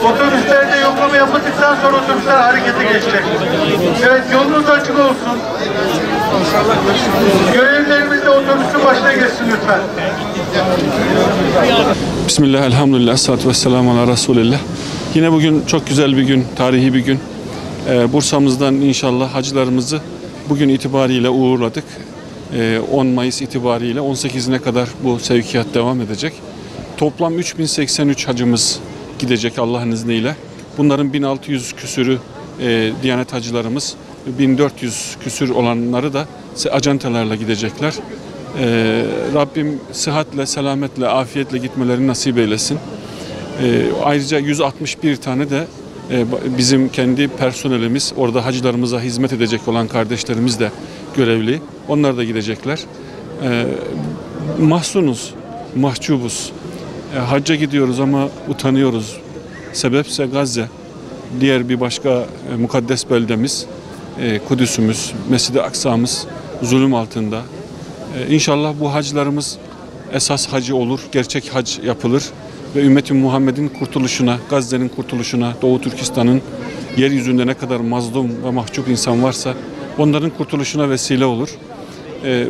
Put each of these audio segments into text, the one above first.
otobüslerde yoklama yapıldıktan sonra otobüsler harekete geçecek. Evet, yolunuz açık olsun. Görevlerimiz de otobüsün başına geçsin lütfen. Bismillah, elhamdülillah, salatu vesselamu ala Resulillah. Yine bugün çok güzel bir gün, tarihi bir gün. Bursa'mızdan inşallah hacılarımızı bugün itibariyle uğurladık. 10 Mayıs itibariyle 18'ine kadar bu sevkiyat devam edecek. Toplam 3083 hacımız gidecek Allah'ın izniyle. Bunların 1600 küsürü Diyanet hacılarımız, 1400 küsür olanları da acentelerle gidecekler. Rabbim sıhhatle, selametle, afiyetle gitmelerini nasip eylesin. Ayrıca 161 tane de bizim kendi personelimiz, orada hacılarımıza hizmet edecek olan kardeşlerimiz de görevli. Onlar da gidecekler. Mahzunuz, mahcubuz. Hacca gidiyoruz ama utanıyoruz. Sebepse Gazze, diğer bir başka mukaddes beldemiz, Kudüs'ümüz, Mescid-i Aksa'mız zulüm altında. İnşallah bu hacılarımız esas hacı olur, gerçek hac yapılır ve ümmeti Muhammed'in kurtuluşuna, Gazze'nin kurtuluşuna, Doğu Türkistan'ın yeryüzünde ne kadar mazlum ve mahcup insan varsa onların kurtuluşuna vesile olur.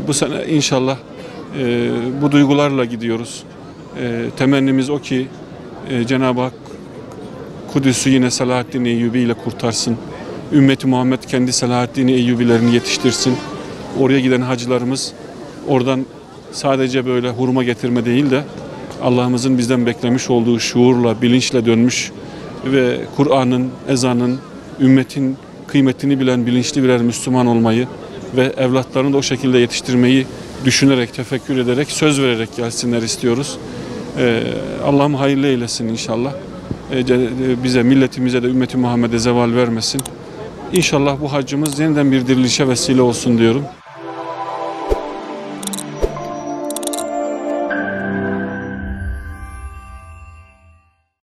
Bu sene inşallah bu duygularla gidiyoruz. Temennimiz o ki Cenab-ı Hak Kudüs'ü yine Selahaddin Eyyubi ile kurtarsın. Ümmeti Muhammed kendi Selahaddin Eyyubilerini yetiştirsin. Oraya giden hacılarımız oradan sadece böyle hurma getirme değil de Allah'ımızın bizden beklemiş olduğu şuurla, bilinçle dönmüş ve Kur'an'ın, ezanın, ümmetin kıymetini bilen bilinçli birer Müslüman olmayı ve evlatlarını da o şekilde yetiştirmeyi düşünerek, tefekkür ederek, söz vererek gelsinler istiyoruz. Allah'ım hayırlı eylesin inşallah. Bize, milletimize de, ümmeti Muhammed'e zeval vermesin. İnşallah bu haccımız yeniden bir dirilişe vesile olsun diyorum.